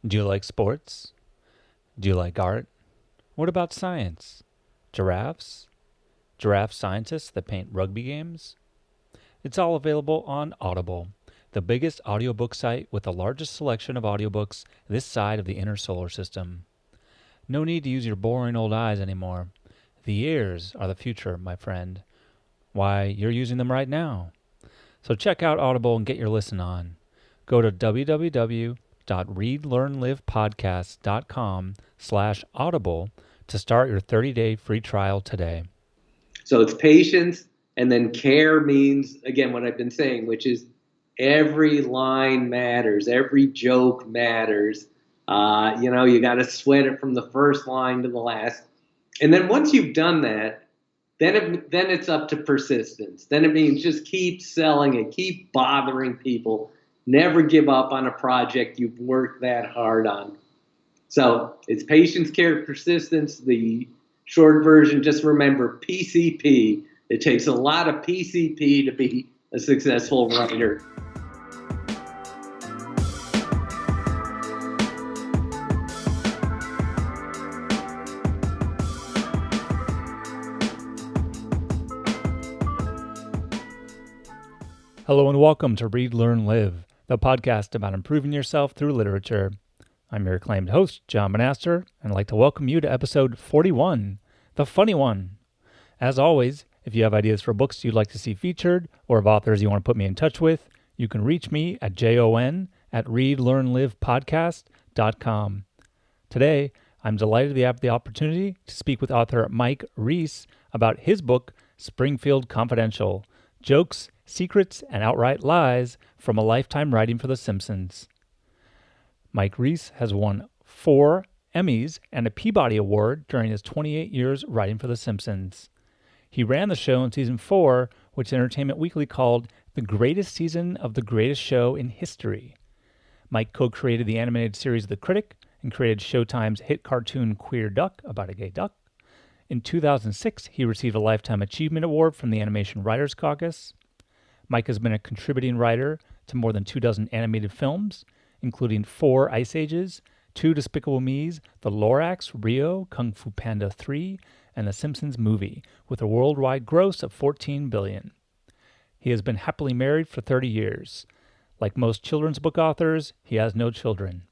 Do you like sports? Do you like art? What about science? Giraffes? Giraffe scientists that paint rugby games? It's all available on Audible, the biggest audiobook site with the largest selection of audiobooks this side of the inner solar system. No need to use your boring old eyes anymore. The ears are the future, my friend. Why, you're using them right now. So check out Audible and get your listen on. Go to www.readlearnlivepodcast.com/audible to start your 30-day free trial today. So it's patience, and then care means, again, what I've been saying, which is every line matters, every joke matters. You got to sweat it from the first line to the last. And then once you've done that, then it's up to persistence. Then it means just keep selling it, keep bothering people, never give up on a project you've worked that hard on. So it's patience, care, persistence. The short version, just remember PCP. It takes a lot of PCP to be a successful writer. Hello and welcome to Read, Learn, Live, the podcast about improving yourself through literature. I'm your acclaimed host, John Monaster, and I'd like to welcome you to episode 41, the funny one. As always, if you have ideas for books you'd like to see featured or of authors you want to put me in touch with, you can reach me at jon@readlearnlivepodcast.com. Today, I'm delighted to have the opportunity to speak with author Mike Reiss about his book, Springfield Confidential, Jokes, Secrets, and Outright Lies from a Lifetime Writing for The Simpsons. Mike Reiss has won 4 Emmys and a Peabody Award during his 28 years writing for The Simpsons. He ran the show in season 4, which Entertainment Weekly called the greatest season of the greatest show in history. Mike co-created the animated series The Critic and created Showtime's hit cartoon Queer Duck about a gay duck. In 2006, he received a Lifetime Achievement Award from the Animation Writers Caucus. Mike has been a contributing writer to more than 24 animated films, including 4 Ice Ages, 2 Despicable Me's, The Lorax, Rio, Kung Fu Panda 3, and The Simpsons movie, with a worldwide gross of $14 billion. He has been happily married for 30 years. Like most children's book authors, he has no children.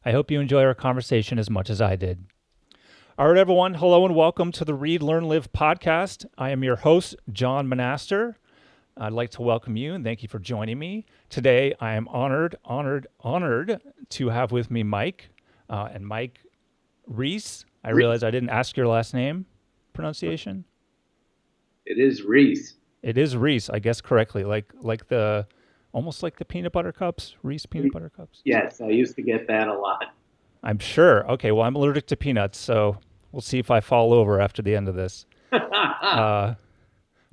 I hope you enjoy our conversation as much as I did. All right, everyone. Hello and welcome to the Read, Learn, Live podcast. I am your host, John Monaster. I'd like to welcome you and thank you for joining me. Today, I am honored to have with me Mike and Mike Reiss. I realize I didn't ask your last name pronunciation. It is Reiss. It is Reiss, I guess correctly, almost like the peanut butter cups, Reiss peanut butter cups. Yes, I used to get that a lot. I'm sure. Okay, well, I'm allergic to peanuts, so we'll see if I fall over after the end of this.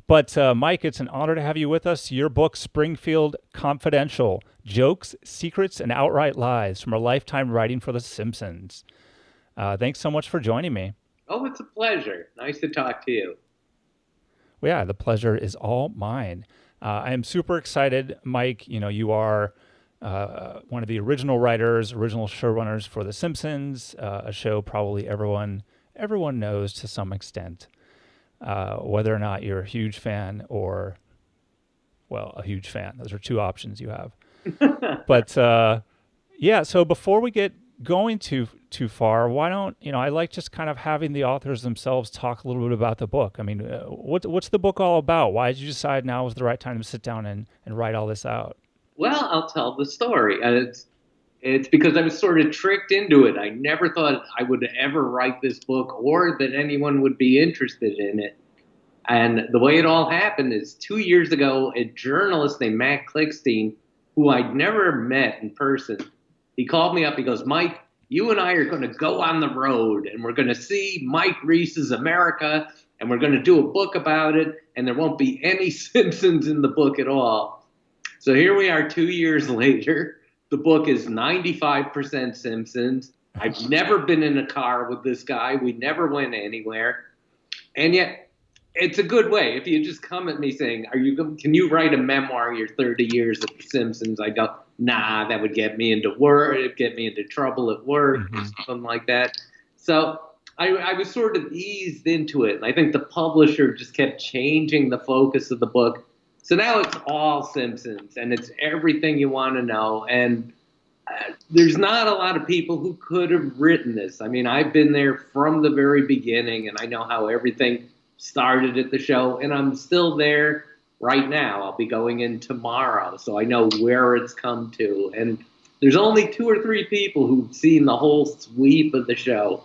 But Mike, it's an honor to have you with us. Your book, Springfield Confidential, Jokes, Secrets, and Outright Lies from a Lifetime Writing for The Simpsons. Thanks so much for joining me. Oh, it's a pleasure. Nice to talk to you. Well, yeah, the pleasure is all mine. I am super excited, Mike. You know, you are one of the original writers, original showrunners for The Simpsons, a show probably everyone knows to some extent. Whether or not you're a huge fan or, well, a huge fan. Those are 2 options you have. But, yeah, so before we get going too far, why don't, I like just kind of having the authors themselves talk a little bit about the book. I mean, what's the book all about? Why did you decide now was the right time to sit down and write all this out? Well, I'll tell the story. It's because I was sort of tricked into it. I never thought I would ever write this book or that anyone would be interested in it. And the way it all happened is 2 years ago, a journalist named Matt Klickstein, who I'd never met in person, he called me up. He goes, Mike, you and I are going to go on the road and we're going to see Mike Reiss's America and we're going to do a book about it and there won't be any Simpsons in the book at all. So here we are 2 years later. The book is 95% Simpsons. I've never been in a car with this guy. We never went anywhere. And yet, it's a good way. If you just come at me saying, can you write a memoir, your 30 years of The Simpsons? I go, nah, that would get me into work, it'd get me into trouble at work or Hmm. something like that. So I was sort of eased into it. And I think the publisher just kept changing the focus of the book. So now it's all Simpsons and it's everything you want to know. And there's not a lot of people who could have written this. I mean, I've been there from the very beginning, and I know how everything started at the show, and I'm still there right now. I'll be going in tomorrow, so I know where it's come to. And there's only two or three people who've seen the whole sweep of the show.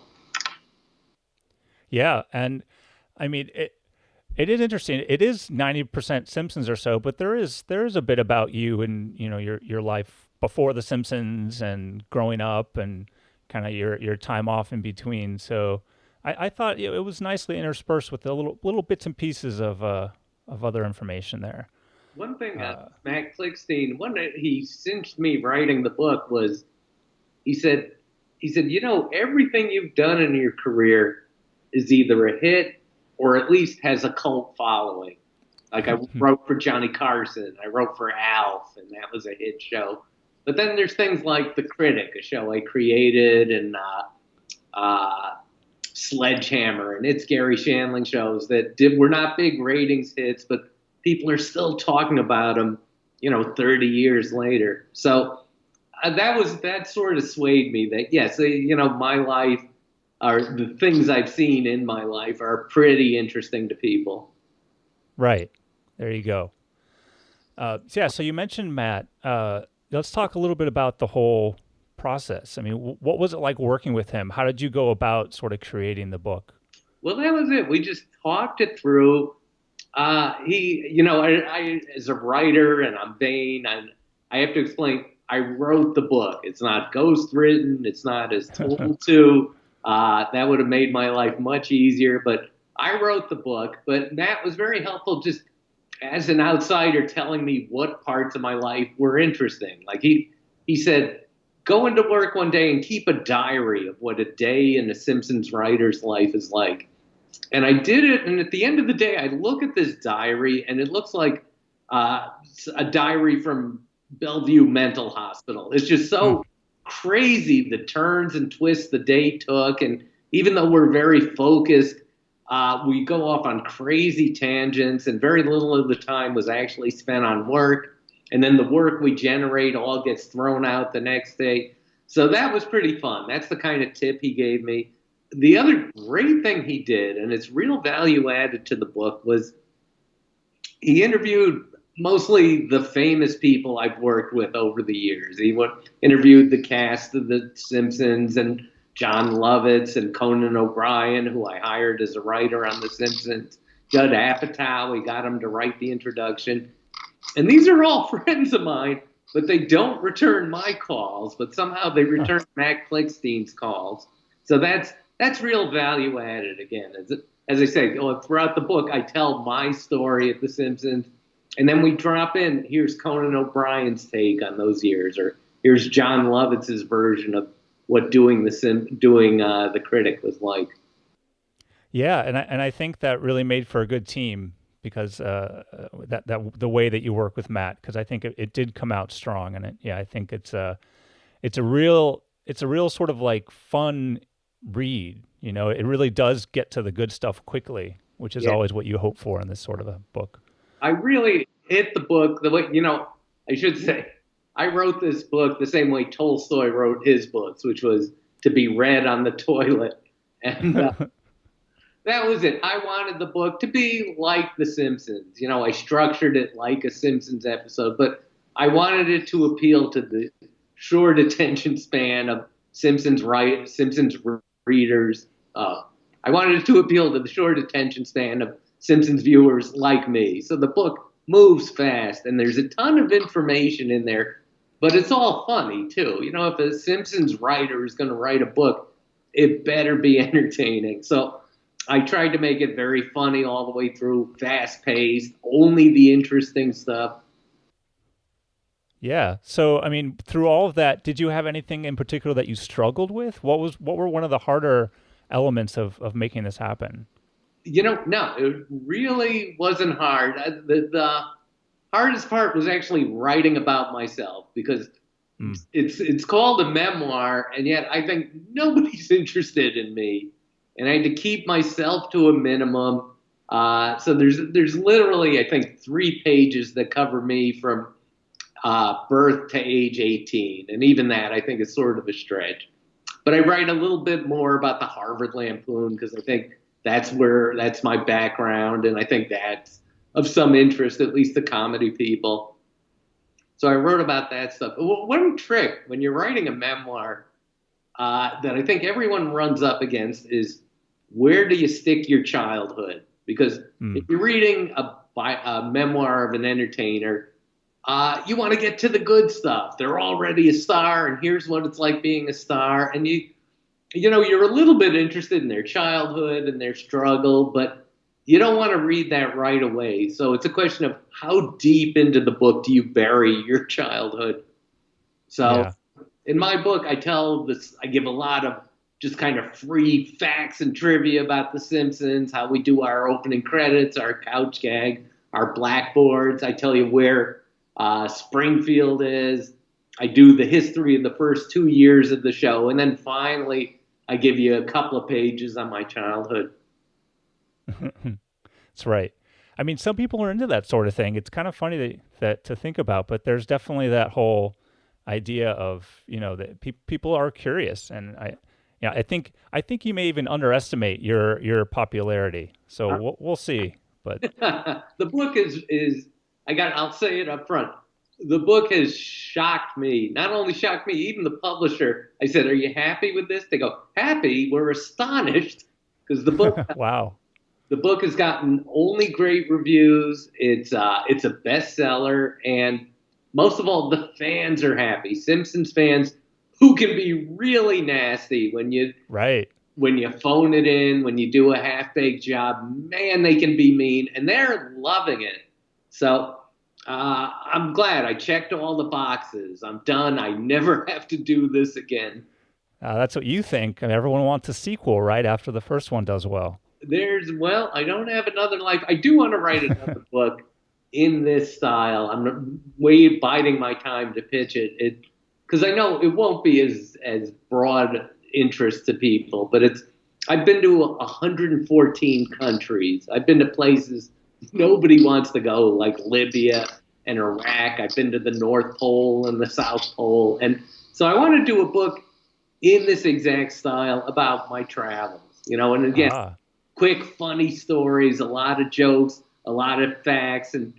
Yeah, and I mean it is interesting. It is 90% Simpsons or so, but there is a bit about you and your life before the Simpsons and growing up and kind of your time off in between. So I thought it was nicely interspersed with the little bits and pieces of other information there. One thing, Uh, Matt Klickstein, one that he cinched me writing the book was he said, everything you've done in your career is either a hit or at least has a cult following. Like I wrote for Johnny Carson, I wrote for Alf, and that was a hit show. But then there's things like The Critic, a show I created, and Sledgehammer, and it's Gary Shandling shows that were not big ratings hits, but people are still talking about them, 30 years later. So that sort of swayed me that yes, my life or the things I've seen in my life are pretty interesting to people. right. There you go. So yeah, so you mentioned Matt. Let's talk a little bit about the whole process. I mean, what was it like working with him? How did you go about sort of creating the book? Well, that was it. We just talked it through. I as a writer, and I'm vain, and I have to explain. I wrote the book. It's not ghost written. It's not as told to. That would have made my life much easier. But I wrote the book. But Matt was very helpful, just as an outsider, telling me what parts of my life were interesting. Like he said, go into work one day and keep a diary of what a day in a Simpsons writer's life is like. And I did it, and at the end of the day, I look at this diary, and it looks like uh, a diary from Bellevue Mental Hospital. It's just Hmm. so crazy the turns and twists the day took, and even though we're very focused, we go off on crazy tangents, and very little of the time was actually spent on work. And then the work we generate all gets thrown out the next day. So that was pretty fun. That's the kind of tip he gave me. The other great thing he did, and it's real value added to the book, was he interviewed mostly the famous people I've worked with over the years. Interviewed the cast of The Simpsons and John Lovitz and Conan O'Brien, who I hired as a writer on The Simpsons. Judd Apatow, we got him to write the introduction. And these are all friends of mine, but they don't return my calls, but somehow they Huh. return Matt Klickstein's calls. So that's real value added again. As I say, throughout the book, I tell my story at The Simpsons, and then we drop in, here's Conan O'Brien's take on those years, or here's John Lovitz's version of what doing the critic was like. Yeah, and I think that really made for a good team because that the way that you work with Matt, because I think it did come out strong, and I think it's a real sort of like fun read. It really does get to the good stuff quickly, which is Yeah, always what you hope for in this sort of a book. I really hit the book the way, I should say, I wrote this book the same way Tolstoy wrote his books, which was to be read on the toilet. And that was it. I wanted the book to be like The Simpsons. I structured it like a Simpsons episode, but I wanted it to appeal to the short attention span of Simpsons readers. I wanted it to appeal to the short attention span of Simpsons viewers like me. So the book moves fast, and there's a ton of information in there, but it's all funny too. If a Simpsons writer is going to write a book, it better be entertaining. So I tried to make it very funny all the way through, fast paced, only the interesting stuff. Yeah. So, I mean, through all of that, did you have anything in particular that you struggled with? What were one of the harder elements of making this happen? No, it really wasn't hard. The hardest part was actually writing about myself because It's called a memoir, and yet I think nobody's interested in me, and I had to keep myself to a minimum. So there's literally, I think, 3 pages that cover me from birth to age 18, and even that I think is sort of a stretch. But I write a little bit more about the Harvard Lampoon because I think that's my background, and I think that's of some interest, at least to comedy people. So I wrote about that stuff. One trick when you're writing a memoir that I think everyone runs up against is, where do you stick your childhood? Because if you're reading a memoir of an entertainer, you want to get to the good stuff. They're already a star, and here's what it's like being a star. And you're a little bit interested in their childhood and their struggle, but you don't want to read that right away. So it's a question of how deep into the book do you bury your childhood? So in my book, I give a lot of just kind of free facts and trivia about The Simpsons, how we do our opening credits, our couch gag, our blackboards. I tell you where Springfield is. I do the history of the first 2 years of the show. And then finally, I give you a couple of pages on my childhood. That's right. I mean, some people are into that sort of thing. It's kind of funny that to think about, but there's definitely that whole idea of, that people are curious. And I think you may even underestimate your popularity. So we'll see. But the book is I'll say it up front. The book has shocked me. Not only shocked me, even the publisher. I said, "Are you happy with this?" They go, "Happy? We're astonished," because the book. Wow. The book has gotten only great reviews. It's a bestseller, and most of all, the fans are happy. Simpsons fans, who can be really nasty when you phone it in, when you do a half-baked job. Man, they can be mean, and they're loving it. So I'm glad I checked all the boxes. I'm done. I never have to do this again. That's what you think. I mean, everyone wants a sequel, right, after the first one does well. I don't have another life. I do want to write another book in this style. I'm biding my time to pitch it. Because I know it won't be as broad interest to people, but I've been to 114 countries. I've been to places nobody wants to go, like Libya and Iraq. I've been to the North Pole and the South Pole. And so I want to do a book in this exact style about my travels, and again, quick, funny stories, a lot of jokes, a lot of facts, and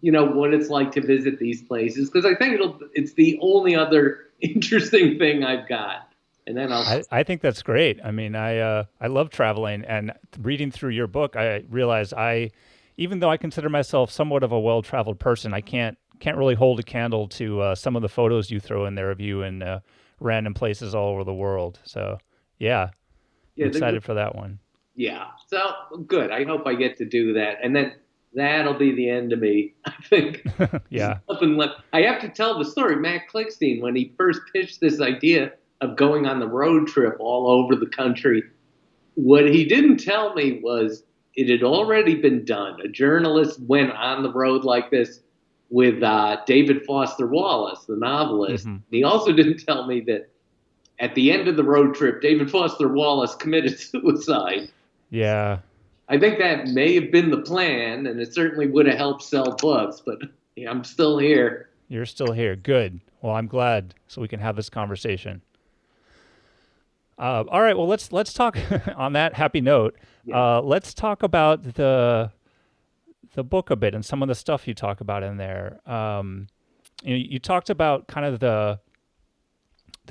what it's like to visit these places, because I think it's the only other interesting thing I've got. And then I think that's great. I mean, I love traveling, and reading through your book, I realize even though I consider myself somewhat of a well-traveled person, I can't really hold a candle to some of the photos you throw in there of you in random places all over the world. So I'm excited for that one. Yeah. So good. I hope I get to do that. And then that'll be the end of me, I think. Yeah. Nothing left. I have to tell the story. Matt Klickstein, when he first pitched this idea of going on the road trip all over the country, what he didn't tell me was it had already been done. A journalist went on the road like this with David Foster Wallace, the novelist. Mm-hmm. He also didn't tell me that at the end of the road trip, David Foster Wallace committed suicide. Yeah. I think that may have been the plan, and it certainly would have helped sell books, but I'm still here. You're still here. Good. Well, I'm glad, so we can have this conversation. All right. Well, let's talk on that happy note. Yeah. Let's talk about the book a bit and some of the stuff you talk about in there. You talked about kind of the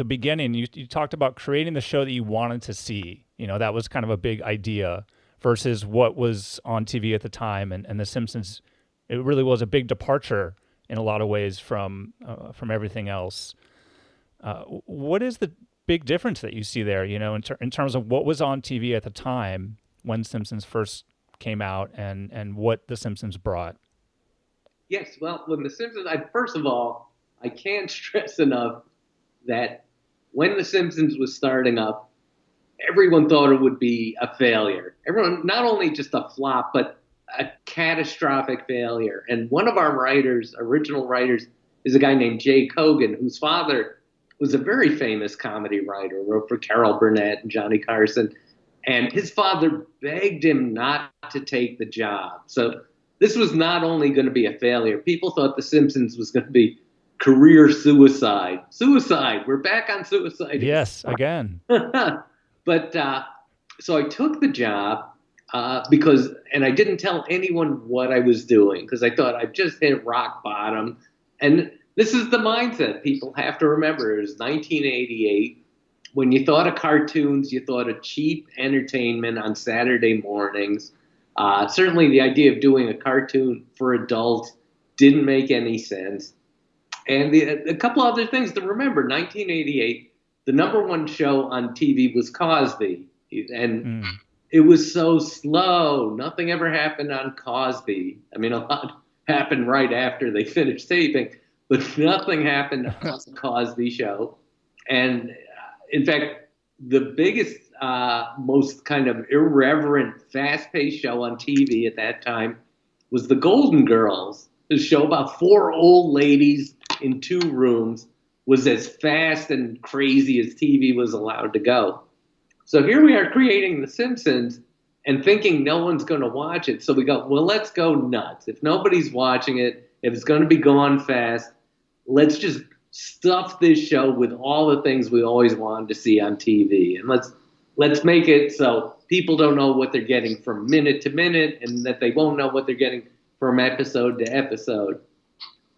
beginning. You talked about creating the show that you wanted to see. That was kind of a big idea versus what was on TV at the time. And The Simpsons, it really was a big departure in a lot of ways from everything else. What is the big difference that you see there, in terms of what was on TV at the time when Simpsons first came out and what The Simpsons brought? Yes, well, when The Simpsons, first of all, I can't stress enough that when The Simpsons was starting up, everyone thought it would be a failure. Everyone, not only just a flop, but a catastrophic failure. And one of our original writers, is a guy named Jay Cogan, whose father was a very famous comedy writer, wrote for Carol Burnett and Johnny Carson. And his father begged him not to take the job. So this was not only going to be a failure. People thought The Simpsons was going to be career suicide. Suicide. We're back on suicide. Yes, again. But so I took the job because, and I didn't tell anyone what I was doing because I thought I've just hit rock bottom. And this is the mindset people have to remember. It was 1988. When you thought of cartoons, you thought of cheap entertainment on Saturday mornings. Certainly the idea of doing a cartoon for adults didn't make any sense. And a couple other things to remember. 1988, the number one show on TV was Cosby. And it was so slow. Nothing ever happened on Cosby. I mean, a lot happened right after they finished taping, but nothing happened on the Cosby show. And in fact, the biggest, most kind of irreverent, fast-paced show on TV at that time was The Golden Girls. A show about four old ladies in two rooms, was as fast and crazy as TV was allowed to go. So here we are creating The Simpsons and thinking no one's going to watch it. So we go, well, let's go nuts. If nobody's watching it, if it's going to be going fast, let's just stuff this show with all the things we always wanted to see on TV. And let's make it so people don't know what they're getting from minute to minute and that they won't know what they're getting from episode to episode.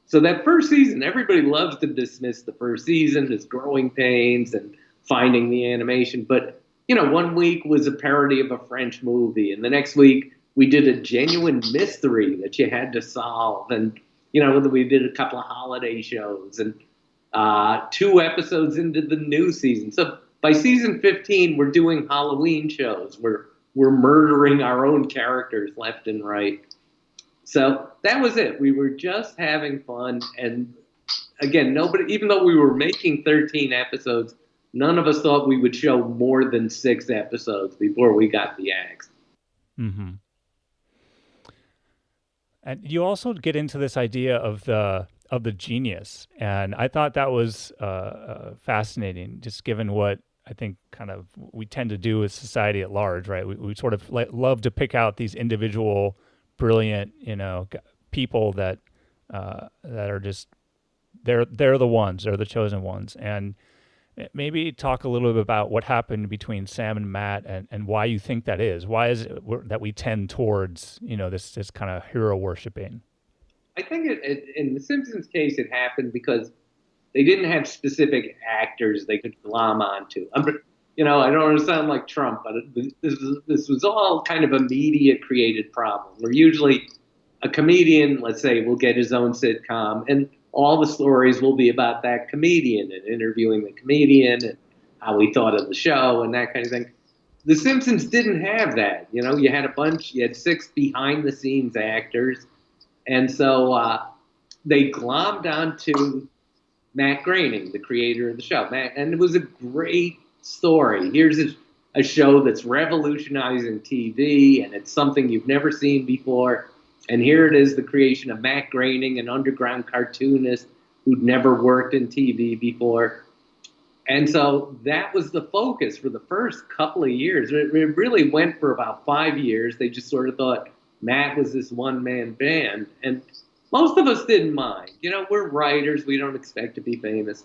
So that first season, everybody loves to dismiss the first season as growing pains and finding the animation. But, you know, one week was a parody of a French movie. And the next week we did a genuine mystery that you had to solve. And, you know, we did a couple of holiday shows and 2 episodes into the new season. So by season 15, we're doing Halloween shows. We're murdering our own characters left and right. So that was it. We were just having fun. And again, nobody, even though we were making 13 episodes, none of us thought we would show more than 6 episodes before we got the axe. Mm-hmm. And you also get into this idea of the genius, and I thought that was fascinating, just given what I think kind of we tend to do as society at large, right? We sort of love to pick out these individual, brilliant, you know, people that are just they're the ones, they're the chosen ones, and maybe talk a little bit about what happened between Sam and Matt and why you think that is. Why is it that we tend towards, you know, this kind of hero worshiping? I think in The Simpsons case, it happened because they didn't have specific actors they could glom onto. You know, I don't want to sound like Trump, but this was all kind of a media-created problem, where usually a comedian, let's say, will get his own sitcom, and all the stories will be about that comedian and interviewing the comedian and how he thought of the show and that kind of thing. The Simpsons didn't have that. You know, you had 6 behind-the-scenes actors, and so they glommed onto Matt Groening, the creator of the show. And it was a great story. Here's a show that's revolutionizing TV, and it's something you've never seen before. And here it is, the creation of Matt Groening, an underground cartoonist who'd never worked in TV before. And so that was the focus for the first couple of years. It really went for about 5 years. They just sort of thought Matt was this one-man band. And most of us didn't mind. You know, we're writers. We don't expect to be famous.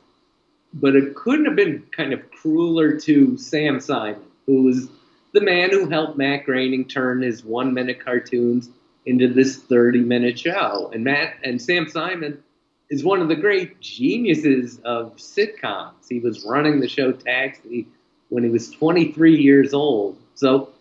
But it couldn't have been kind of crueler to Sam Simon, who was the man who helped Matt Groening turn his 1-minute cartoons into this 30-minute show. And Sam Simon is one of the great geniuses of sitcoms. He was running the show Taxi when he was 23 years old. So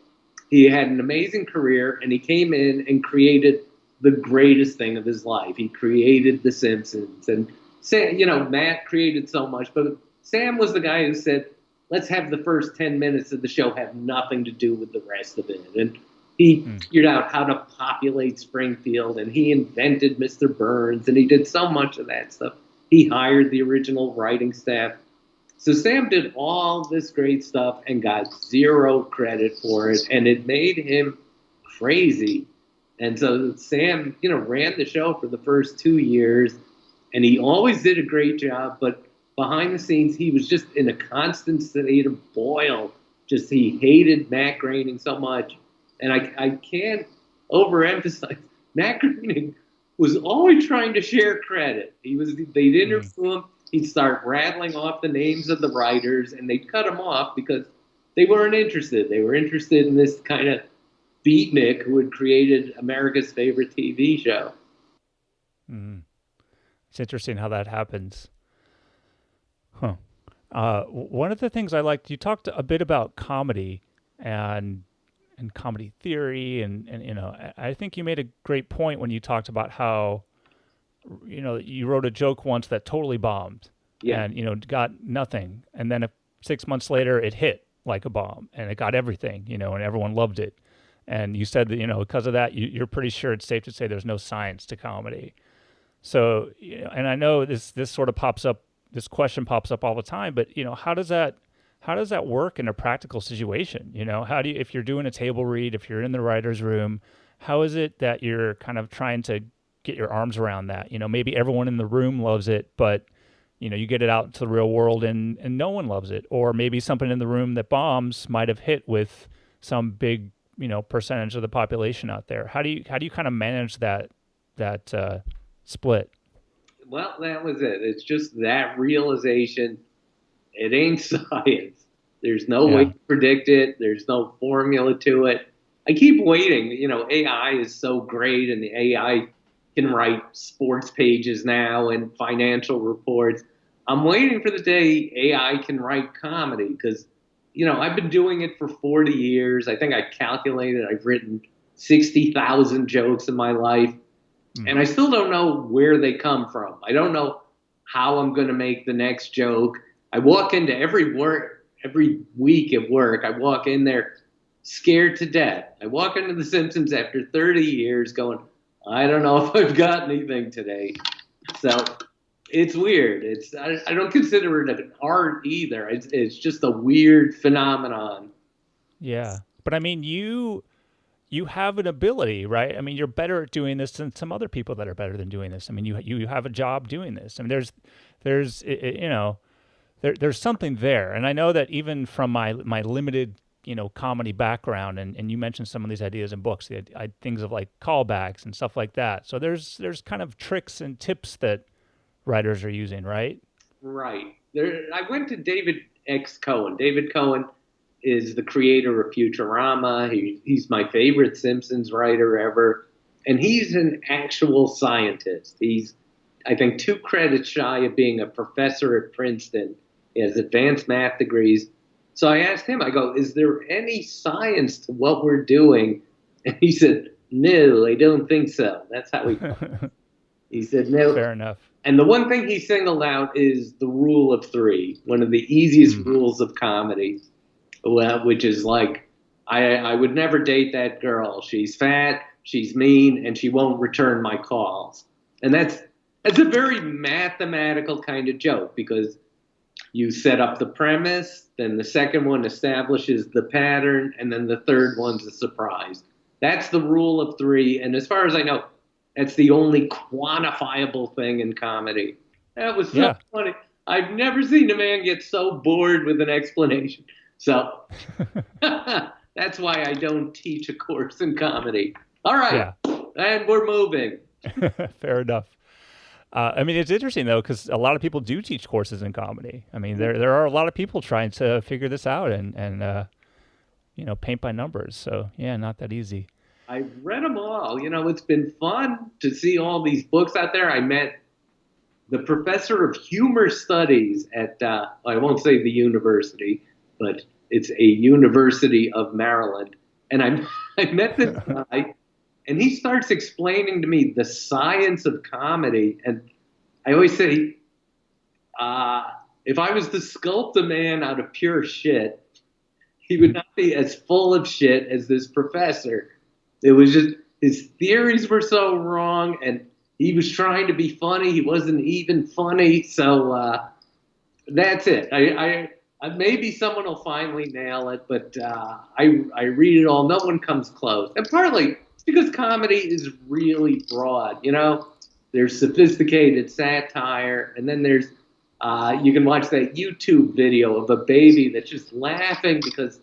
he had an amazing career, and he came in and created the greatest thing of his life. He created The Simpsons. And Sam, you know, Matt created so much, but Sam was the guy who said, let's have the first 10 minutes of the show have nothing to do with the rest of it. And he figured out how to populate Springfield, and he invented Mr. Burns, and he did so much of that stuff. He hired the original writing staff. So Sam did all this great stuff and got 0 credit for it, and it made him crazy. And so Sam, you know, ran the show for the first 2 years, and he always did a great job. But behind the scenes, he was just in a constant state of boil. Just he hated Matt Groening so much, and I can't overemphasize Matt Groening was always trying to share credit. They'd interview him, he'd start rattling off the names of the writers, and they'd cut him off because they weren't interested. They were interested in this kind of beatnik who had created America's favorite TV show. Mm. It's interesting how that happens. Huh. One of the things I liked, you talked a bit about comedy and comedy theory, and I think you made a great point when you talked about how, you wrote a joke once that totally bombed, Yeah. and got nothing, and then 6 months later it hit like a bomb, and it got everything, and everyone loved it. And you said that, because of that, you're pretty sure it's safe to say there's no science to comedy. So, and I know this sort of pops up, this question pops up all the time, but how does that work in a practical situation? How do you, if you're doing a table read, if you're in the writer's room, how is it that you're kind of trying to get your arms around that? Maybe everyone in the room loves it, but you get it out into the real world and no one loves it. Or maybe something in the room that bombs might have hit with some big, percentage of the population out there. How do you kind of manage that split? Well, that was it. It's just that realization. It ain't science. There's no way to predict it. There's no formula to it. I keep waiting. AI is so great, and the AI can write sports pages now and financial reports. I'm waiting for the day AI can write comedy because, I've been doing it for 40 years. I think I calculated I've written 60,000 jokes in my life. And I still don't know where they come from. I don't know how I'm going to make the next joke. I walk into every week at work. I walk in there scared to death. I walk into the Simpsons after 30 years going, I don't know if I've got anything today. So it's weird. I don't consider it an art either. It's just a weird phenomenon. Yeah. But I mean, you have an ability, right? I mean, you're better at doing this than some other people that are better than doing this. I mean, you have a job doing this. I mean, there's something there. And I know that even from my limited, comedy background, and you mentioned some of these ideas in books, things of like callbacks and stuff like that. So there's kind of tricks and tips that writers are using, right? Right. I went to David X. Cohen. David Cohen is the creator of Futurama. He's my favorite Simpsons writer ever. And he's an actual scientist. He's, I think, 2 credits shy of being a professor at Princeton. He has advanced math degrees. So I asked him, I go, is there any science to what we're doing? And he said, no, I don't think so. That's how he said, no. Fair enough. And the one thing he singled out is the rule of 3, one of the easiest rules of comedy, which is like, I would never date that girl. She's fat, she's mean, and she won't return my calls. And that's a very mathematical kind of joke because you set up the premise, then the second one establishes the pattern, and then the third one's a surprise. That's the rule of 3, and as far as I know, that's the only quantifiable thing in comedy. That was so funny. I've never seen a man get so bored with an explanation. So that's why I don't teach a course in comedy. All right, and we're moving. Fair enough. I mean, it's interesting, though, because a lot of people do teach courses in comedy. I mean, there are a lot of people trying to figure this out and paint by numbers. So, yeah, not that easy. I've read them all. It's been fun to see all these books out there. I met the professor of humor studies at, I won't say the university, but it's a University of Maryland. And I met this guy, and he starts explaining to me the science of comedy. And I always say, if I was to sculpt a man out of pure shit, he would not be as full of shit as this professor. It was just, his theories were so wrong, and he was trying to be funny. He wasn't even funny. So that's it. I maybe someone will finally nail it, but I read it all. No one comes close. And partly it's because comedy is really broad. there's sophisticated satire, and then there's you can watch that YouTube video of a baby that's just laughing because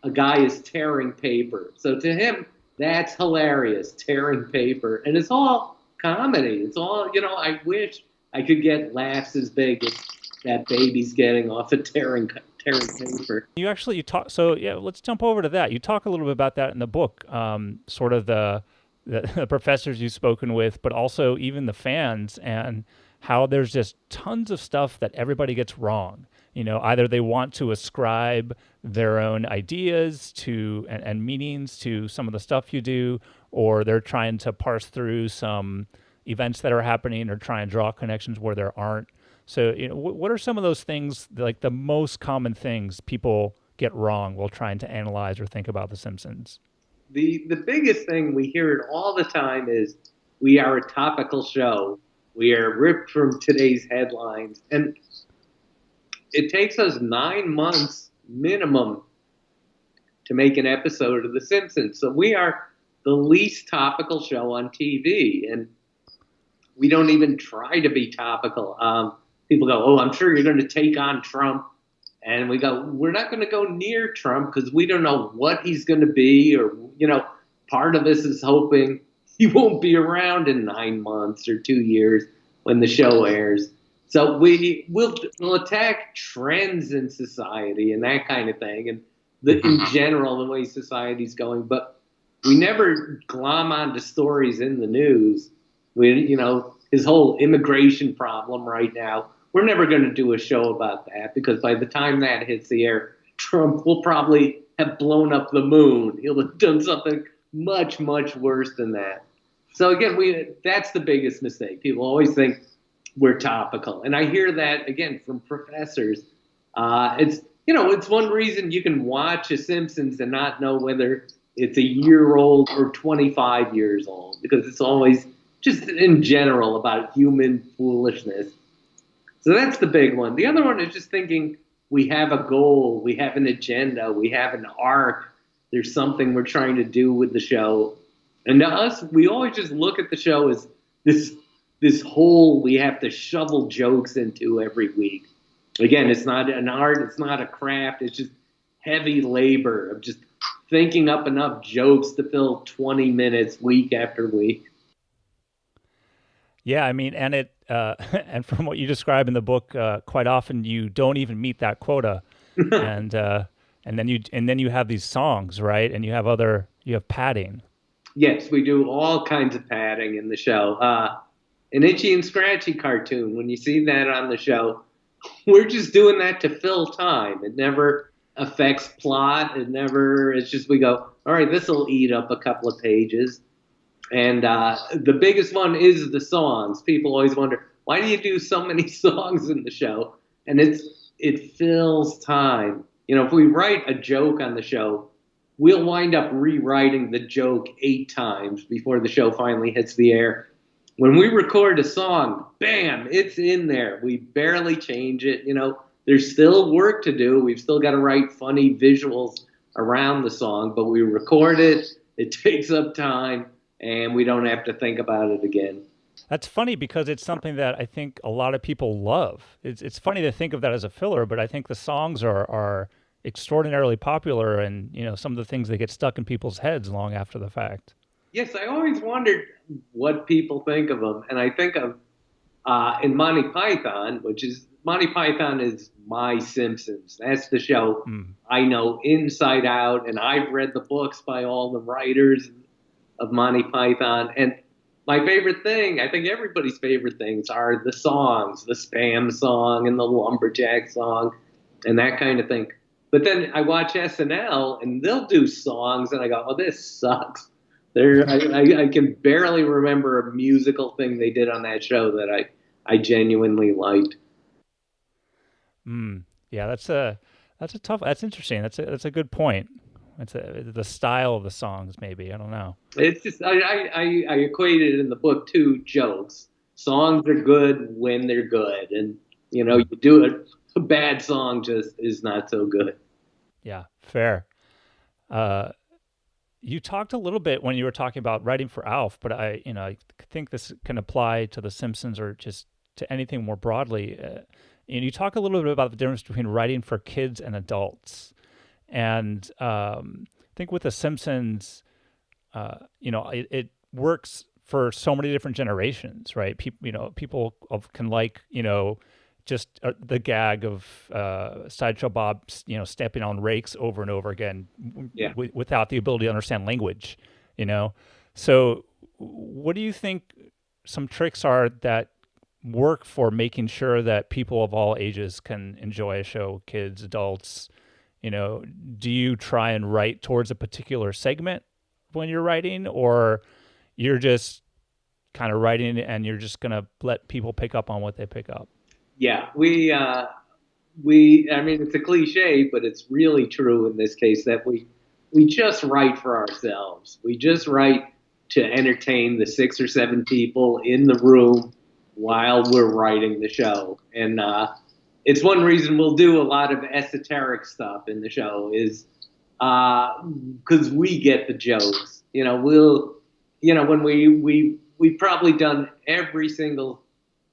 a guy is tearing paper. So to him, that's hilarious, tearing paper, and it's all comedy. It's all, I wish I could get laughs as big as that baby's getting off of tearing paper. You talk. So yeah, let's jump over to that. You talk a little bit about that in the book, sort of the professors you've spoken with, but also even the fans, and how there's just tons of stuff that everybody gets wrong. Either they want to ascribe their own ideas to and meanings to some of the stuff you do, or they're trying to parse through some events that are happening or try and draw connections where there aren't. So, what are some of those things, like the most common things people get wrong while trying to analyze or think about The Simpsons? The biggest thing, we hear it all the time, is we are a topical show. We are ripped from today's headlines. And it takes us 9 months minimum to make an episode of The Simpsons. So we are the least topical show on TV. And we don't even try to be topical. People go, oh, I'm sure you're going to take on Trump. And we go, we're not going to go near Trump because we don't know what he's going to be. Or, part of us is hoping he won't be around in 9 months or 2 years when the show airs. So we'll attack trends in society and that kind of thing, and in general, the way society's going. But we never glom onto stories in the news. His whole immigration problem right now, we're never going to do a show about that, because by the time that hits the air, Trump will probably have blown up the moon. He'll have done something much, much worse than that. So again, that's the biggest mistake. People always think we're topical. And I hear that, again, from professors. It's one reason you can watch a Simpsons and not know whether it's a year old or 25 years old, because it's always just in general about human foolishness. So that's the big one. The other one is just thinking we have a goal, we have an agenda, we have an arc. There's something we're trying to do with the show. And to us, we always just look at the show as this hole we have to shovel jokes into every week. Again, it's not an art, it's not a craft, it's just heavy labor of just thinking up enough jokes to fill 20 minutes week after week. Yeah, I mean, and and from what you describe in the book, quite often you don't even meet that quota, and then you have these songs, right? And you have padding. Yes, we do all kinds of padding in the show. An Itchy and Scratchy cartoon, when you see that on the show, we're just doing that to fill time. It never affects plot. It's just we go, all right, this will eat up a couple of pages. And the biggest one is the songs. People always wonder, why do you do so many songs in the show? And it fills time. If we write a joke on the show, we'll wind up rewriting the joke 8 times before the show finally hits the air. When we record a song, bam, it's in there. We barely change it. There's still work to do. We've still got to write funny visuals around the song, but we record it. It takes up time, and we don't have to think about it again. That's funny because it's something that I think a lot of people love. It's funny to think of that as a filler, but I think the songs are extraordinarily popular, and some of the things that get stuck in people's heads long after the fact. Yes, I always wondered what people think of them, and I think of in Monty Python, Monty Python is my Simpsons. That's the show I know inside out, and I've read the books by all the writers of Monty Python. And my favorite thing, I think everybody's favorite things, are the songs, the Spam song and the Lumberjack song and that kind of thing. But then I watch SNL, and they'll do songs, and I go, oh, this sucks. I can barely remember a musical thing they did on that show that I genuinely liked. Yeah, that's interesting. That's a good point. The style of the songs, maybe. I don't know. It's just I equate it in the book to jokes. Songs are good when they're good, and you do it. A bad song just is not so good. Yeah, fair. You talked a little bit when you were talking about writing for Alf, but I think this can apply to The Simpsons or just to anything more broadly. And you talk a little bit about the difference between writing for kids and adults. And I think with The Simpsons, it works for so many different generations, right? People can like, just the gag of Sideshow Bob, stepping on rakes over and over again, Yeah. without the ability to understand language, So, what do you think some tricks are that work for making sure that people of all ages can enjoy a show, kids, adults? Do you try and write towards a particular segment when you're writing, or you're just kind of writing and you're just going to let people pick up on what they pick up? Yeah, I mean, it's a cliche, but it's really true in this case that we just write for ourselves. We just write to entertain the 6 or 7 people in the room while we're writing the show. And it's one reason we'll do a lot of esoteric stuff in the show is because we get the jokes. When we've probably done every single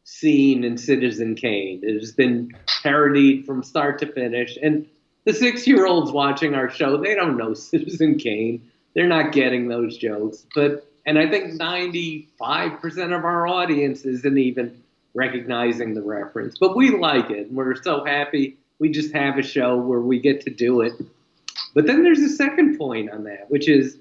scene in Citizen Kane. It has been parodied from start to finish. And the 6-year-olds watching our show, they don't know Citizen Kane. They're not getting those jokes. And I think 95% of our audience isn't even recognizing the reference. But we like it. And we're so happy we just have a show where we get to do it. But then there's a second point on that, which is,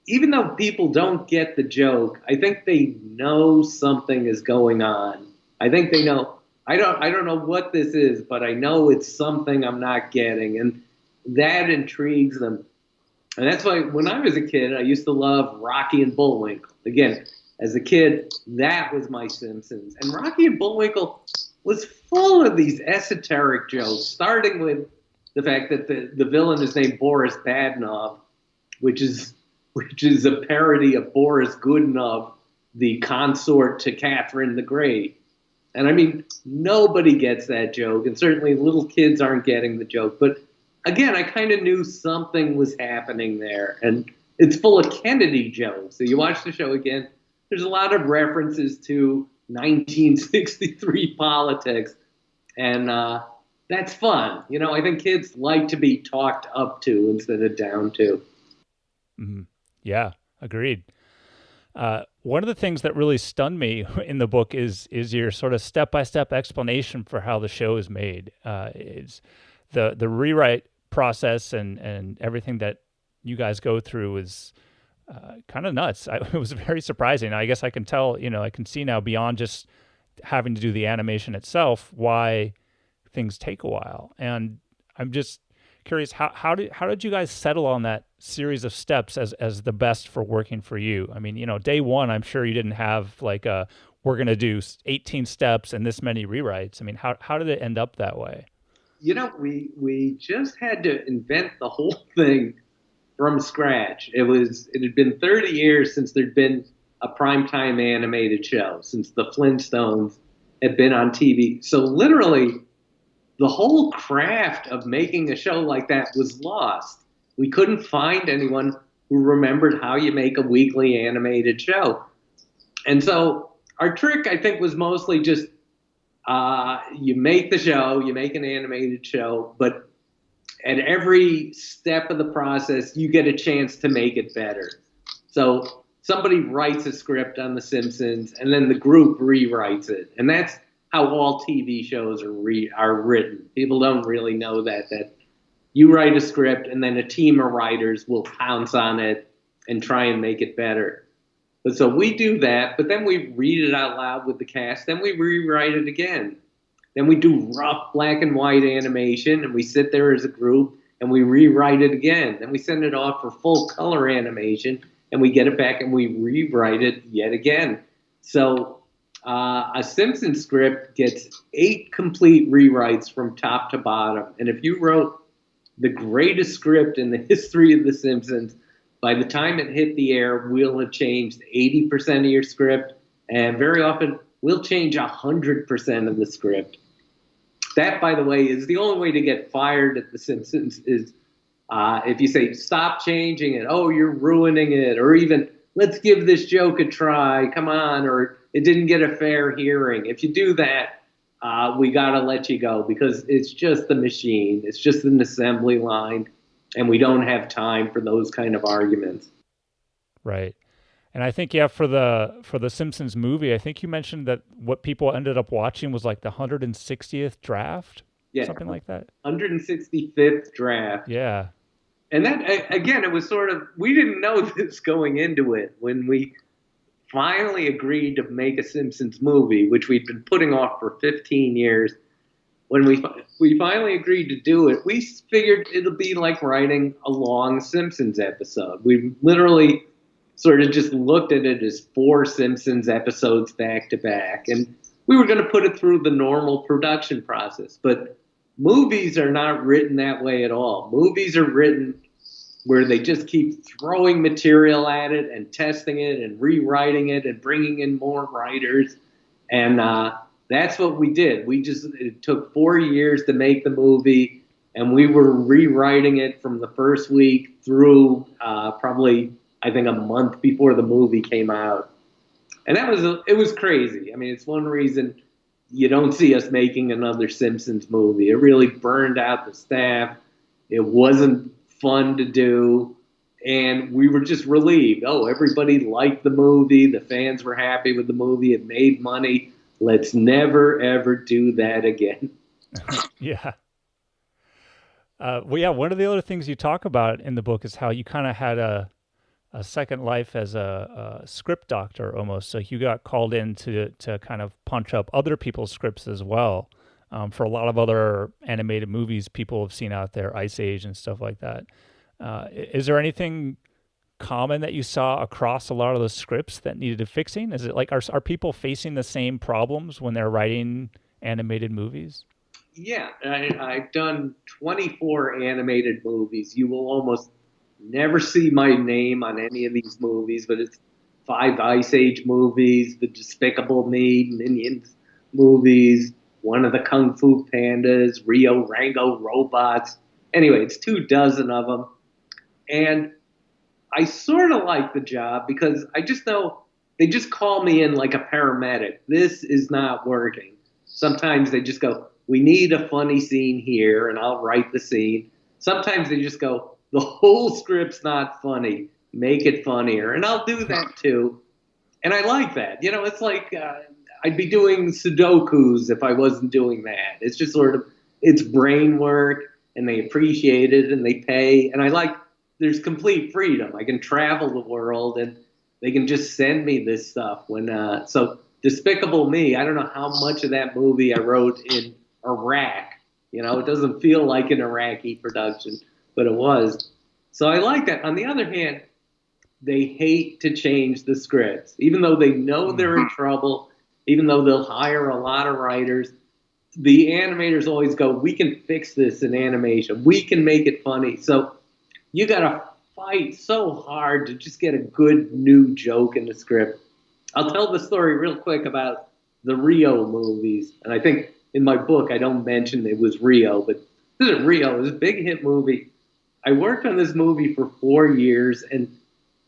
even though people don't get the joke, I think they know something is going on. I think they know, I don't know what this is, but I know it's something I'm not getting. And that intrigues them. And that's why when I was a kid, I used to love Rocky and Bullwinkle. Again, as a kid, that was my Simpsons. And Rocky and Bullwinkle was full of these esoteric jokes, starting with the fact that the villain is named Boris Badnov, which is a parody of Boris Godunov, the consort to Catherine the Great. And I mean, nobody gets that joke, and certainly little kids aren't getting the joke. But again, I kind of knew something was happening there, and it's full of Kennedy jokes. So you watch the show again, there's a lot of references to 1963 politics, and that's fun. I think kids like to be talked up to instead of down to. Mm-hmm. Yeah, agreed. One of the things that really stunned me in the book is your sort of step-by-step explanation for how the show is made. Is the rewrite process and everything that you guys go through is kind of nuts. It was very surprising. I guess I can tell, I can see now beyond just having to do the animation itself why things take a while. And I'm just curious, how did you guys settle on that series of steps as the best for working for you? I mean, day one, I'm sure you didn't have like we're going to do 18 steps and this many rewrites. I mean, how did it end up that way? We just had to invent the whole thing from scratch. It had been 30 years since there'd been a primetime animated show, since the Flintstones had been on TV. So literally, the whole craft of making a show like that was lost. We couldn't find anyone who remembered how you make a weekly animated show. And so our trick, I think, was mostly just you make the show, you make an animated show, but at every step of the process, you get a chance to make it better. So somebody writes a script on The Simpsons, and then the group rewrites it. And that's how all TV shows are written. People don't really know that you write a script and then a team of writers will pounce on it and try and make it better. But so we do that, but then we read it out loud with the cast, then we rewrite it again. Then we do rough black and white animation, and we sit there as a group and we rewrite it again. Then we send it off for full color animation, and we get it back and we rewrite it yet again. So a Simpsons script gets 8 complete rewrites from top to bottom. And if you wrote the greatest script in the history of The Simpsons, by the time it hit the air, we'll have changed 80% of your script. And very often, we'll change 100% of the script. That, by the way, is the only way to get fired at The Simpsons is If you say, stop changing it, oh, you're ruining it, or even, let's give this joke a try, come on, or it didn't get a fair hearing. If you do that, we got to let you go because it's just the machine. It's just an assembly line, and we don't have time for those kind of arguments. Right. And I think yeah, for the Simpsons movie, I think you mentioned that what people ended up watching was like the 160th draft, Yeah, something like that. 165th draft. Yeah. And that, again, it was sort of, we didn't know this going into it when we finally agreed to make a Simpsons movie, which we'd been putting off for 15 years. When we finally agreed to do it, we figured it'll be like writing a long Simpsons episode. We literally sort of just looked at it as 4 Simpsons episodes back to back, and we were going to put it through the normal production process. But movies are not written that way at all. Movies are written where they just keep throwing material at it and testing it and rewriting it and bringing in more writers. And that's what we did. It took 4 years to make the movie, and we were rewriting it from the first week through probably, I think, a month before the movie came out. And it was crazy. I mean, it's one reason you don't see us making another Simpsons movie. It really burned out the staff. It wasn't fun to do. And we were just relieved. Oh, everybody liked the movie. The fans were happy with the movie. It made money. Let's never, ever do that again. Yeah. Well, yeah, one of the other things you talk about in the book is how you kind of had a second life as a script doctor almost. So you got called in to kind of punch up other people's scripts as well. For a lot of other animated movies people have seen out there, Ice Age and stuff like that. Is there anything common that you saw across a lot of the scripts that needed fixing? Is it like, are people facing the same problems when they're writing animated movies? Yeah, I've done 24 animated movies. You will almost never see my name on any of these movies, but it's 5 Ice Age movies, the Despicable Me Minions movies, one of the Kung Fu Pandas, Rio Rango Robots. Anyway, it's 24 of them. And I sort of like the job because I just know they just call me in like a paramedic. This is not working. Sometimes they just go, we need a funny scene here, and I'll write the scene. Sometimes they just go, the whole script's not funny. Make it funnier. And I'll do that too. And I like that. You know, it's like I'd be doing Sudokus if I wasn't doing that. It's just sort of, it's brain work, and they appreciate it, and they pay. And I like, there's complete freedom. I can travel the world, and they can just send me this stuff. So Despicable Me, I don't know how much of that movie I wrote in Iraq. You know, it doesn't feel like an Iraqi production, but it was. So I like that. On the other hand, they hate to change the scripts. Even though they know they're in trouble, even though they'll hire a lot of writers, the animators always go, we can fix this in animation. We can make it funny. So you got to fight so hard to just get a good new joke in the script. I'll tell the story real quick about the Rio movies. And I think in my book, I don't mention it was Rio, but this is Rio. It was a big hit movie. I worked on this movie for 4 years, and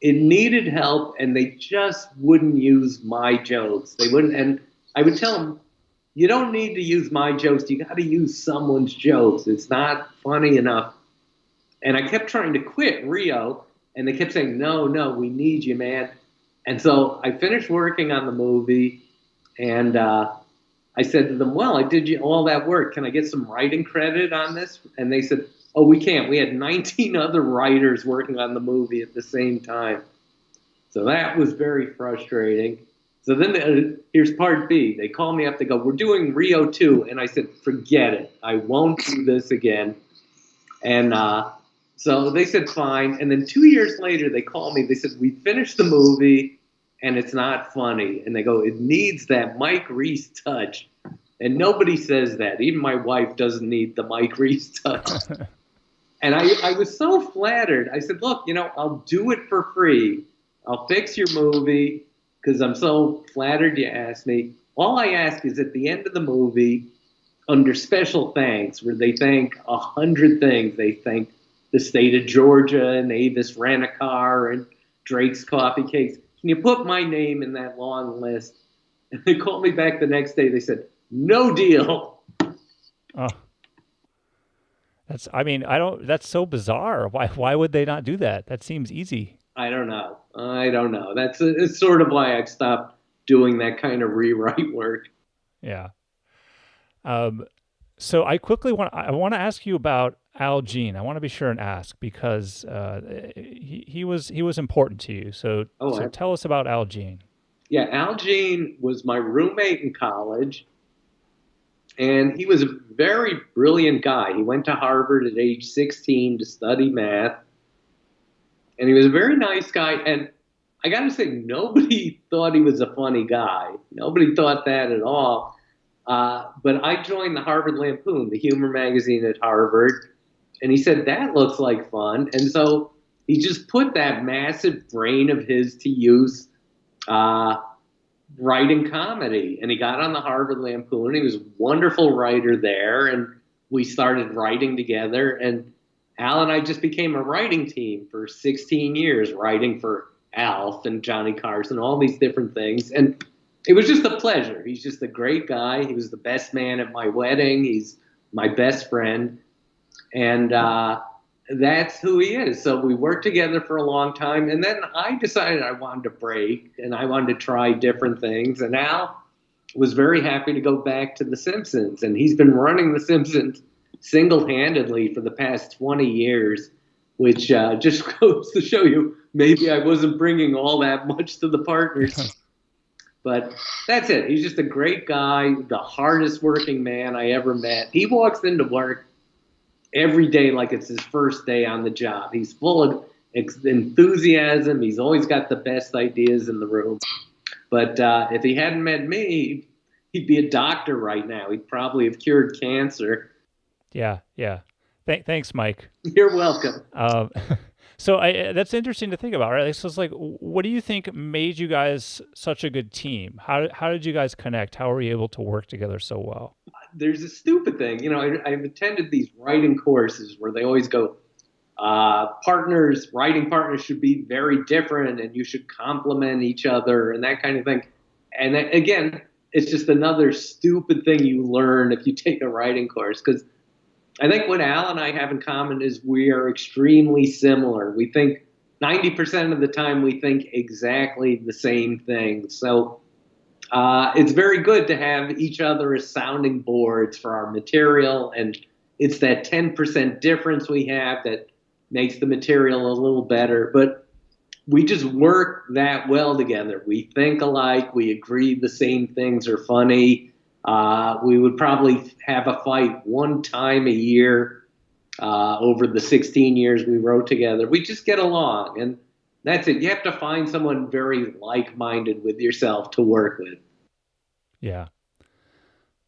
it needed help, and they just wouldn't use my jokes. They wouldn't, and I would tell them, you don't need to use my jokes. You got to use someone's jokes. It's not funny enough. And I kept trying to quit Rio, and they kept saying, no, we need you, man. And so I finished working on the movie, and I said to them, well, I did all that work. Can I get some writing credit on this? And they said, oh, we can't. We had 19 other writers working on the movie at the same time. So that was very frustrating. So then here's part B. They call me up. They go, we're doing Rio 2. And I said, forget it. I won't do this again. And so they said, fine. And then 2 years later, they called me. They said, we finished the movie, and it's not funny. And they go, it needs that Mike Reiss touch. And nobody says that. Even my wife doesn't need the Mike Reiss touch. And I was so flattered. I said, look, I'll do it for free. I'll fix your movie because I'm so flattered you asked me. All I ask is at the end of the movie, under special thanks, where they thank 100 things, they thank the state of Georgia and Avis Rent-A-Car and Drake's Coffee Cakes. Can you put my name in that long list? And they called me back the next day. They said, no deal. Oh, that's so bizarre. Why would they not do that? That seems easy. I don't know. It's sort of why I stopped doing that kind of rewrite work. Yeah. So I want to ask you about Al Jean. I want to be sure and ask because he was important to you. So tell us about Al Jean. Yeah, Al Jean was my roommate in college, and he was a very brilliant guy. He went to Harvard at age 16 to study math, and he was a very nice guy. And I got to say, nobody thought he was a funny guy. Nobody thought that at all. But I joined the Harvard Lampoon, the humor magazine at Harvard, and he said, that looks like fun. And so he just put that massive brain of his to use writing comedy. And he got on the Harvard Lampoon. He was a wonderful writer there, and we started writing together. And Al and I just became a writing team for 16 years, writing for Alf and Johnny Carson, all these different things. And it was just a pleasure. He's just a great guy. He was the best man at my wedding. He's my best friend. And that's who he is. So we worked together for a long time. And then I decided I wanted to break and I wanted to try different things. And Al was very happy to go back to The Simpsons. And he's been running The Simpsons single-handedly for the past 20 years, which just goes to show you maybe I wasn't bringing all that much to the partners. But that's it. He's just a great guy, the hardest working man I ever met. He walks into work every day like it's his first day on the job. He's full of enthusiasm. He's always got the best ideas in the room. But if he hadn't met me, he'd be a doctor right now. He'd probably have cured cancer. Yeah. Thanks, Mike. You're welcome. So that's interesting to think about, right? So it's like, what do you think made you guys such a good team? How did you guys connect? How were you able to work together so well? There's a stupid thing. I've attended these writing courses where they always go, writing partners should be very different and you should complement each other and that kind of thing. And again, it's just another stupid thing you learn if you take a writing course, because I think what Al and I have in common is we are extremely similar. We think 90% of the time we think exactly the same thing. So it's very good to have each other as sounding boards for our material. And it's that 10% difference we have that makes the material a little better. But we just work that well together. We think alike. We agree the same things are funny. We would probably have a fight one time a year over the 16 years we wrote together. We just get along, and that's it. You have to find someone very like-minded with yourself to work with. Yeah.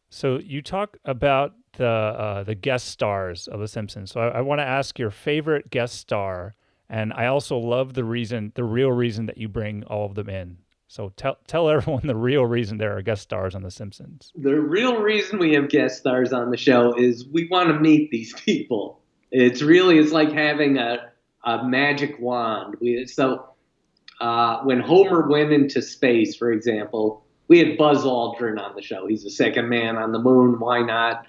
So you talk about the guest stars of The Simpsons. So I want to ask your favorite guest star, and I also love the real reason that you bring all of them in. So tell everyone the real reason there are guest stars on The Simpsons. The real reason we have guest stars on the show is we want to meet these people. It's like having a magic wand. When Homer went into space, for example, we had Buzz Aldrin on the show. He's the second man on the moon. Why not?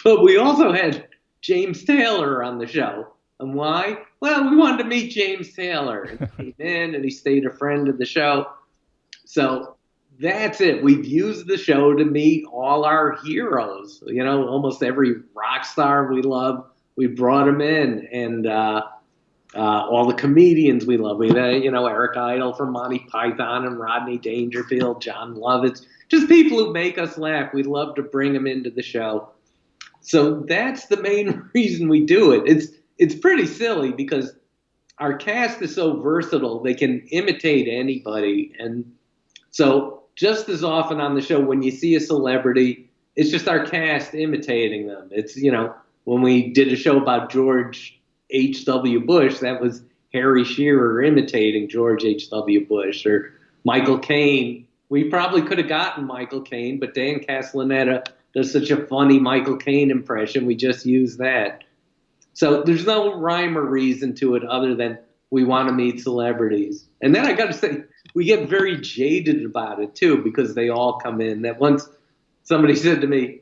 But we also had James Taylor on the show. And why? Well, we wanted to meet James Taylor. And he came in and he stayed a friend of the show. So that's it. We've used the show to meet all our heroes. Almost every rock star we love, we brought them in. And all the comedians we love. We had, Eric Idle from Monty Python and Rodney Dangerfield, John Lovitz. Just people who make us laugh. We love to bring them into the show. So that's the main reason we do it. It's pretty silly because our cast is so versatile. They can imitate anybody. And so just as often on the show, when you see a celebrity, it's just our cast imitating them. It's, when we did a show about George H.W. Bush, that was Harry Shearer imitating George H.W. Bush, or Michael Caine. We probably could have gotten Michael Caine, but Dan Castellaneta does such a funny Michael Caine impression. We just used that. So there's no rhyme or reason to it other than we want to meet celebrities. And then I got to say, we get very jaded about it too because they all come in. That once somebody said to me,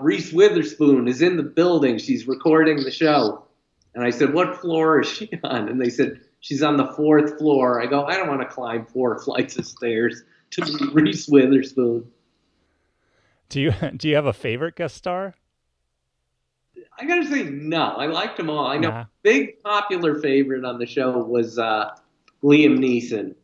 Reese Witherspoon is in the building. She's recording the show. And I said, what floor is she on? And they said, she's on the 4th floor. I go, I don't want to climb 4 flights of stairs to meet Reese Witherspoon. Do you have a favorite guest star? I gotta say, no. I liked them all. I know Nah. big popular favorite on the show was Liam Neeson.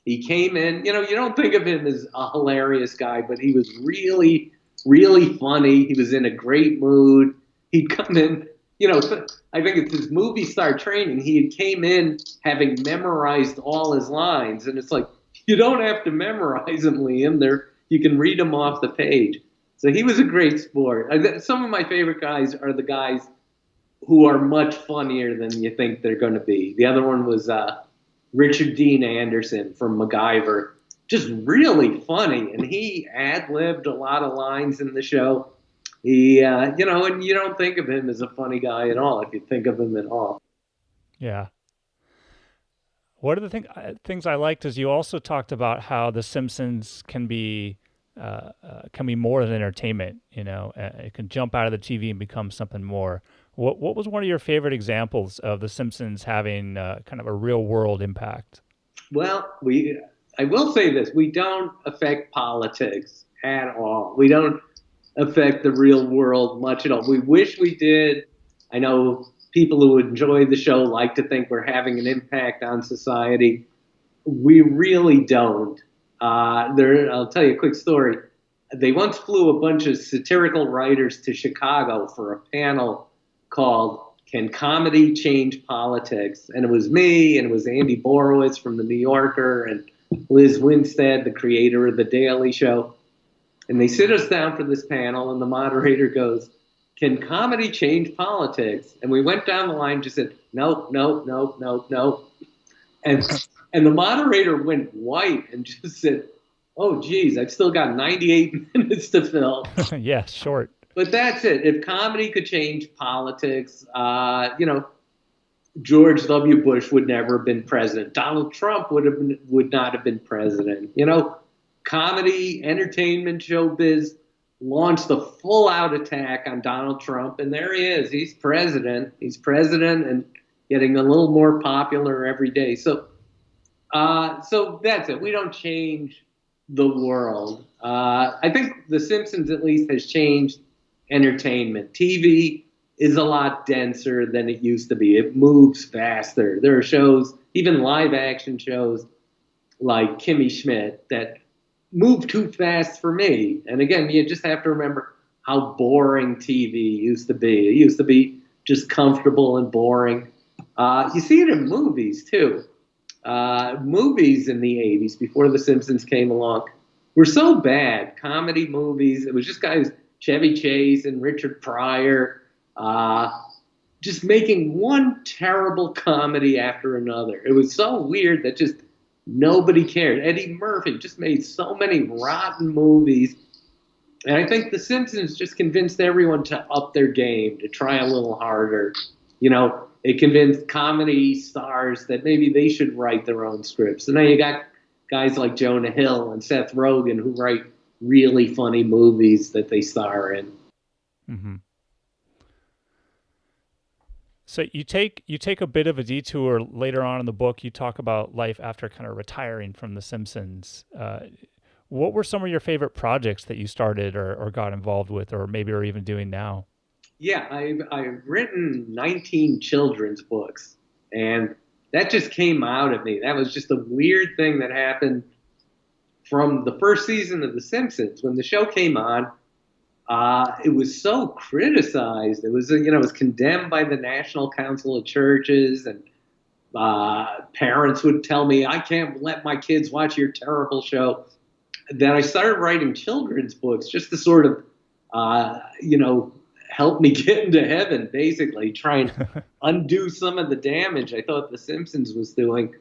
He came in, you don't think of him as a hilarious guy, but he was really, really funny. He was in a great mood. He'd come in, I think it's his movie star training. He came in having memorized all his lines, and it's like, you don't have to memorize them, Liam. You can read them off the page. So he was a great sport. Some of my favorite guys are the guys who are much funnier than you think they're going to be. The other one was Richard Dean Anderson from MacGyver. Just really funny. And he ad-libbed a lot of lines in the show. He, and you don't think of him as a funny guy at all if you think of him at all. Yeah. One of the things I liked is you also talked about how The Simpsons can be more than entertainment. It can jump out of the TV and become something more. What was one of your favorite examples of The Simpsons having kind of a real world impact? Well, I will say this: we don't affect politics at all. We don't affect the real world much at all. We wish we did. I know people who enjoy the show like to think we're having an impact on society. We really don't. I'll tell you a quick story. They once flew a bunch of satirical writers to Chicago for a panel called "Can Comedy Change Politics?" And it was me, and it was Andy Borowitz from The New Yorker, and Liz Winstead, the creator of The Daily Show. And they sit us down for this panel, and the moderator goes, "Can comedy change politics?" And we went down the line, just said, "Nope, nope, nope, nope, nope." And the moderator went white and just said, "Oh, geez, I've still got 98 minutes to fill." Yeah, short. But that's it. If comedy could change politics, George W. Bush would never have been president. Donald Trump would not have been president. Comedy, entertainment, showbiz launched a full-out attack on Donald Trump, and there he is. He's president. He's president and getting a little more popular every day. So that's it. We don't change the world. I think The Simpsons at least has changed entertainment. TV is a lot denser than it used to be. It moves faster. There are shows, even live action shows like Kimmy Schmidt, that move too fast for me. And again, you just have to remember how boring TV used to be. It used to be just comfortable and boring. You see it in movies too. Movies in the 80s, before The Simpsons came along, were so bad. Comedy movies, it was just guys, Chevy Chase and Richard Pryor, just making one terrible comedy after another. It was so weird that just nobody cared. Eddie Murphy just made so many rotten movies. And I think The Simpsons just convinced everyone to up their game, to try a little harder. It convinced comedy stars that maybe they should write their own scripts. And now you got guys like Jonah Hill and Seth Rogen who write really funny movies that they star in. Mm-hmm. So you take a bit of a detour later on in the book. You talk about life after kind of retiring from The Simpsons. What were some of your favorite projects that you started or got involved with, or maybe are even doing now? Yeah, I've written 19 children's books, and that just came out of me. That was just a weird thing that happened from the first season of The Simpsons. When the show came on, it was so criticized. It was condemned by the National Council of Churches, and parents would tell me, "I can't let my kids watch your terrible show." Then I started writing children's books just to sort of, help me get into heaven, basically, try and undo some of the damage I thought The Simpsons was doing.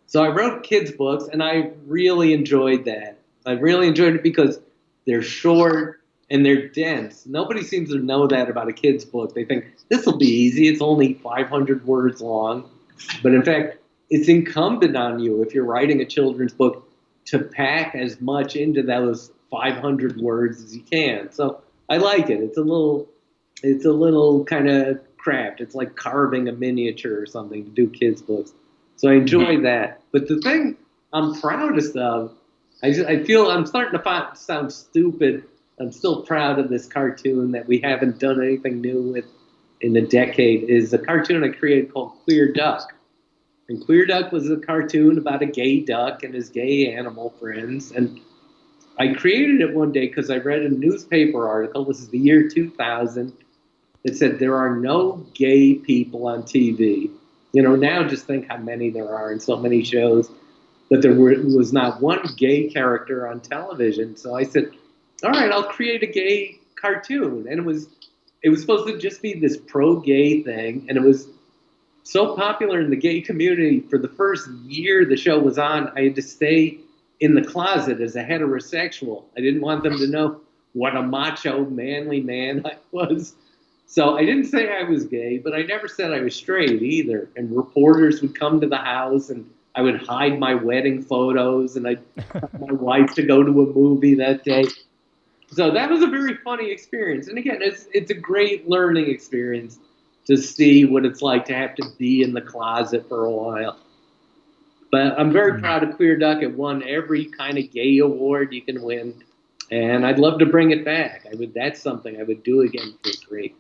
So I wrote kids' books, and I really enjoyed that. I really enjoyed it because they're short, and they're dense. Nobody seems to know that about a kid's book. They think this will be easy. It's only 500 words long. But in fact, it's incumbent on you, if you're writing a children's book, to pack as much into those 500 words as you can. So I like it. It's a little kind of craft. It's like carving a miniature or something to do kids' books. So I enjoy that. But the thing I'm proudest of, I feel I'm starting to sound stupid. I'm still proud of this cartoon that we haven't done anything new with in a decade, is a cartoon I created called Queer Duck. And Queer Duck was a cartoon about a gay duck and his gay animal friends. And I created it one day because I read a newspaper article, this is the year 2000, that said there are no gay people on TV. You know, now just think how many there are in so many shows. But there was not one gay character on television. So I said, all right, I'll create a gay cartoon. And it was supposed to just be this pro-gay thing. And it was so popular in the gay community, for the first year the show was on, I had to stay in the closet as a heterosexual. I didn't want them to know what a macho, manly man I was. So I didn't say I was gay, but I never said I was straight either. And reporters would come to the house, and I would hide my wedding photos, and I'd tell my wife to go to a movie that day. So that was a very funny experience. And again, it's a great learning experience to see what it's like to have to be in the closet for a while. But I'm very proud of Queer Duck. It won every kind of gay award you can win. And I'd love to bring it back. That's something I would do again for free.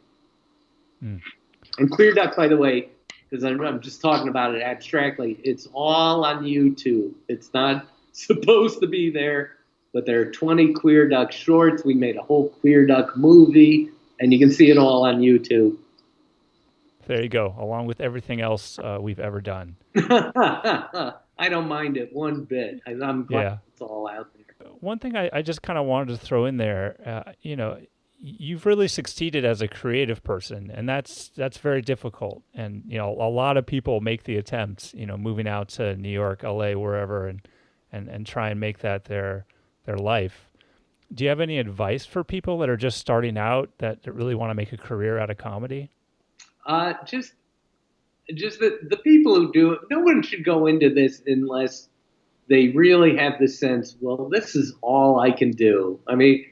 And Queer Duck, by the way, because I'm just talking about it abstractly, it's all on YouTube. It's not supposed to be there, but there are 20 Queer Duck shorts. We made a whole Queer Duck movie, and you can see it all on YouTube. There you go, along with everything else we've ever done. I don't mind it one bit. I'm glad it's all out there. One thing I just kind of wanted to throw in there, you've really succeeded as a creative person, and that's very difficult. And a lot of people make the attempts, moving out to New York, LA, wherever, and try and make that their life. Do you have any advice for people that are just starting out that really want to make a career out of comedy? Just the people who do it, no one should go into this unless they really have the sense, well, this is all I can do. I mean,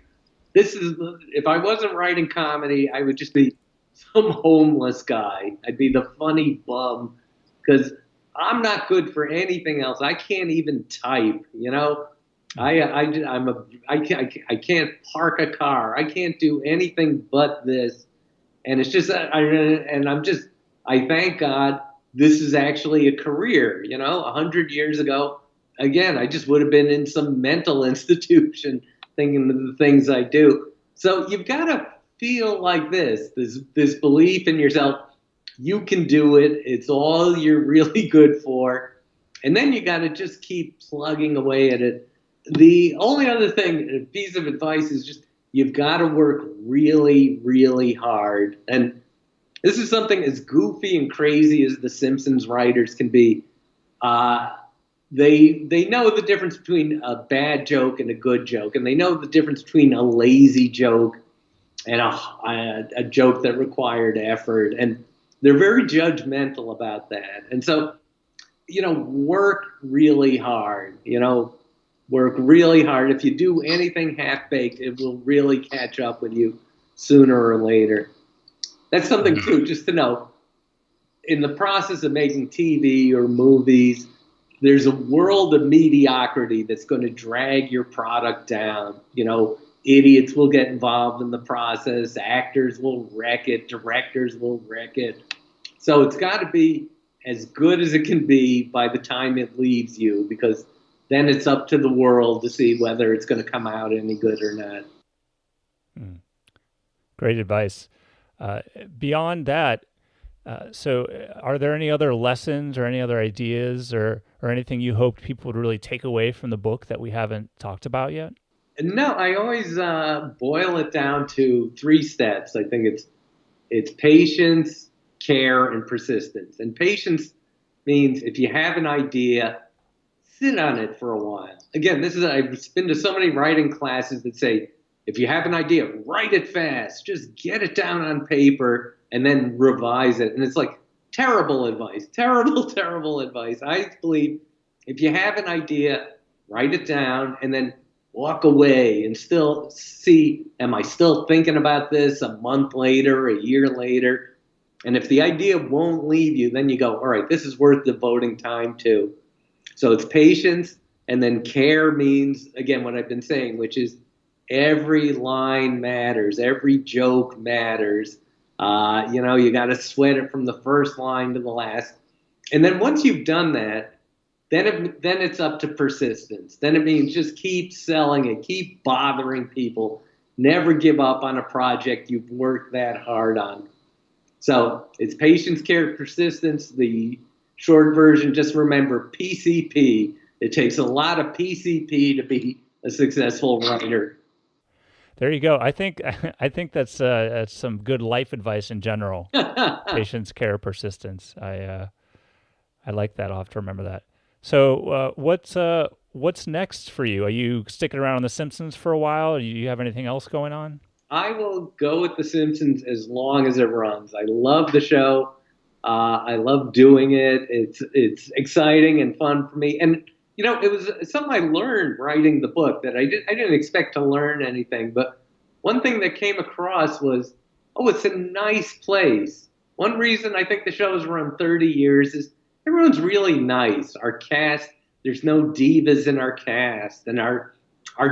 if I wasn't writing comedy, I would just be some homeless guy. I'd be the funny bum, because I'm not good for anything else. I can't even type, I can't park a car. I can't do anything but this. And it's just, I thank God this is actually a career. 100 years ago, again, I just would have been in some mental institution thinking of the things I do. So you've got to feel like this belief in yourself. You can do it. It's all you're really good for. And then you got to just keep plugging away at it. The only other thing, a piece of advice, is just you've got to work really, really hard. And this is something as goofy and crazy as the Simpsons writers can be. They know the difference between a bad joke and a good joke, and they know the difference between a lazy joke and a joke that required effort, and they're very judgmental about that. And so, work really hard. Work really hard. If you do anything half-baked, it will really catch up with you sooner or later. That's something, too, just to know. In the process of making TV or movies, there's a world of mediocrity that's going to drag your product down. Idiots will get involved in the process. Actors will wreck it. Directors will wreck it. So it's got to be as good as it can be by the time it leaves you, because then it's up to the world to see whether it's going to come out any good or not. Great advice. Beyond that, so are there any other lessons or any other ideas or anything you hoped people would really take away from the book that we haven't talked about yet? No, I always boil it down to 3 steps. I think it's patience, care, and persistence. And patience means if you have an idea, sit on it for a while. Again, I've been to so many writing classes that say, if you have an idea, write it fast. Just get it down on paper and then revise it. And it's like terrible advice, terrible, terrible advice. I believe if you have an idea, write it down and then walk away and still see, am I still thinking about this a month later, a year later? And if the idea won't leave you, then you go, all right, this is worth devoting time to. So it's patience, and then care means, again, what I've been saying, which is every line matters, every joke matters. You got to sweat it from the first line to the last. And then once you've done that, then it's up to persistence. Then it means just keep selling it, keep bothering people, never give up on a project you've worked that hard on. So it's patience, care, persistence. The short version, just remember PCP. It takes a lot of PCP to be a successful writer. There you go. I think that's some good life advice in general. Patience, care, persistence. I like that. I'll have to remember that. So what's next for you? Are you sticking around on The Simpsons for a while? Do you have anything else going on? I will go with The Simpsons as long as it runs. I love the show. I love doing it. It's exciting and fun for me. And it was something I learned writing the book that I didn't expect to learn anything. But one thing that came across was, it's a nice place. One reason I think the show has run 30 years is everyone's really nice. Our cast, there's no divas in our cast, and our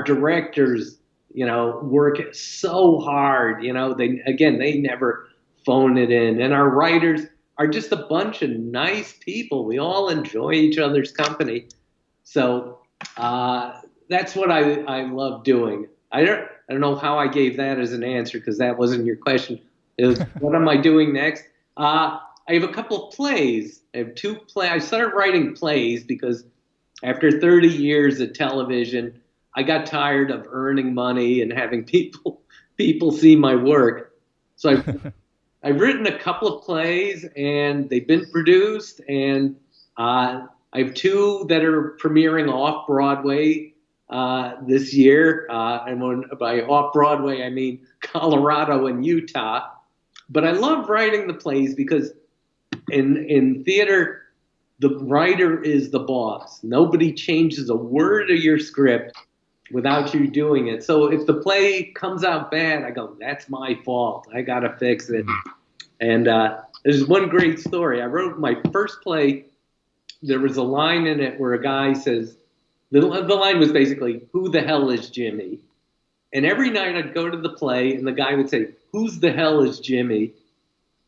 directors, work so hard. They never phone it in, and our writers are just a bunch of nice people. We all enjoy each other's company. So that's what I love doing. I don't know how I gave that as an answer because that wasn't your question. It was, what am I doing next? I have a couple of plays. I have two plays. I started writing plays because after 30 years of television, I got tired of earning money and having people see my work. So I've written a couple of plays and they've been produced, and I have two that are premiering off Broadway this year. And by off Broadway, I mean Colorado and Utah. But I love writing the plays because in theater, the writer is the boss. Nobody changes a word of your script without you doing it. So if the play comes out bad, I go, that's my fault. I got to fix it. And there's one great story. I wrote my first play. There was a line in it where a guy says, the line was basically, who the hell is Jimmy? And every night I'd go to the play and the guy would say, who's the hell is Jimmy?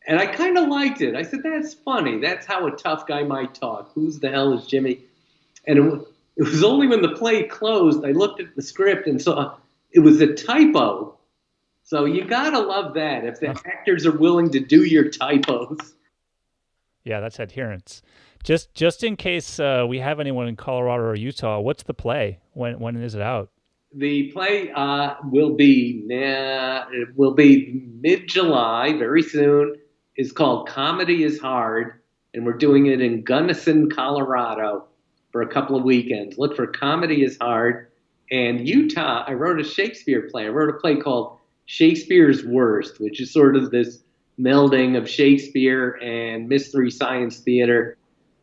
And I kind of liked it. I said, that's funny. That's how a tough guy might talk. Who's the hell is Jimmy? And it was only when the play closed, I looked at the script and saw it was a typo. So you got to love that if the actors are willing to do your typos. Yeah, that's adherence. Just in case we have anyone in Colorado or Utah, what's the play? When is it out? The play will be mid-July, very soon. It's called Comedy is Hard, and we're doing it in Gunnison, Colorado for a couple of weekends. Look for Comedy is Hard. And Utah, I wrote a Shakespeare play. I wrote a play called Shakespeare's Worst, which is sort of this melding of Shakespeare and Mystery Science Theater.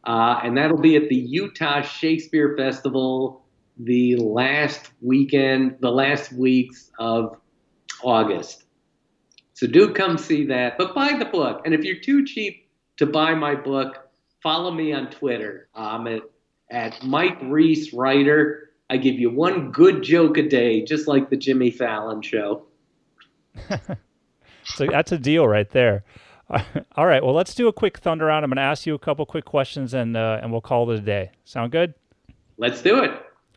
And that'll be at the Utah Shakespeare Festival the last weeks of August. So do come see that, but buy the book. And if you're too cheap to buy my book, follow me on Twitter. I'm at Mike Reiss Writer. I give you one good joke a day, just like the Jimmy Fallon show. So that's a deal right there. All right, well, let's do a quick thunder round. I'm going to ask you a couple quick questions, and we'll call it a day. Sound good? Let's do it.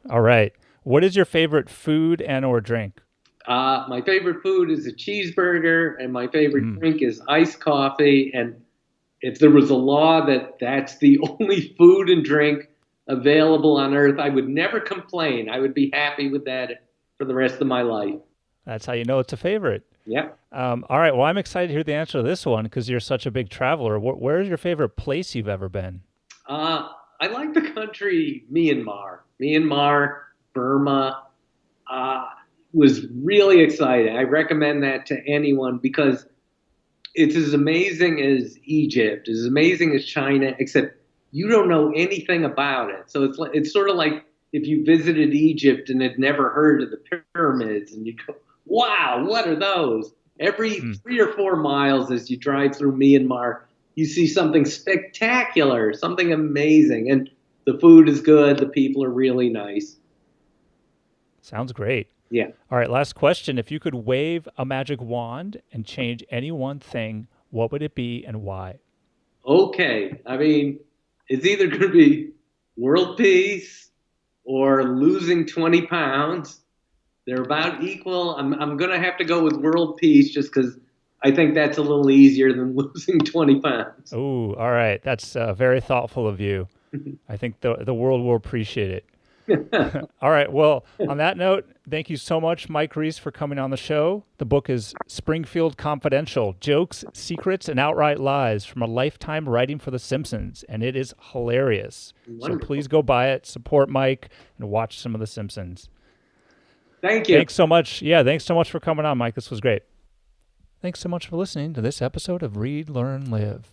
All right. What is your favorite food and or drink? My favorite food is a cheeseburger, and my favorite drink is iced coffee. And if there was a law that that's the only food and drink available on Earth, I would never complain. I would be happy with that for the rest of my life. That's how you know it's a favorite. Yep. All right. Well, I'm excited to hear the answer to this one because you're such a big traveler. Where's your favorite place you've ever been? I like the country Myanmar, Burma. was really exciting. I recommend that to anyone because it's as amazing as Egypt, as amazing as China, except you don't know anything about it. So it's sort of like if you visited Egypt and had never heard of the pyramids, and you go, "Wow, what are those?" Every 3 or 4 miles as you drive through Myanmar, you see something spectacular, something amazing, and the food is good. The people are really nice. Sounds great. Yeah. All right, last question. If you could wave a magic wand and change any one thing, what would it be and why? Okay. I mean, it's either going to be world peace or losing 20 pounds. They're about equal. I'm going to have to go with world peace just because I think that's a little easier than losing 20 pounds. Oh, all right. That's very thoughtful of you. I think the world will appreciate it. All right. Well, on that note, thank you so much, Mike Reiss, for coming on the show. The book is Springfield Confidential: Jokes, Secrets, and Outright Lies from a Lifetime Writing for The Simpsons. And it is hilarious. Wonderful. So please go buy it, support Mike, and watch some of The Simpsons. Thank you. Thanks so much. Yeah, thanks so much for coming on, Mike. This was great. Thanks so much for listening to this episode of Read, Learn, Live.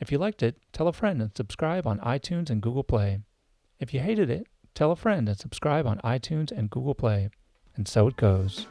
If you liked it, tell a friend and subscribe on iTunes and Google Play. If you hated it, tell a friend and subscribe on iTunes and Google Play. And so it goes.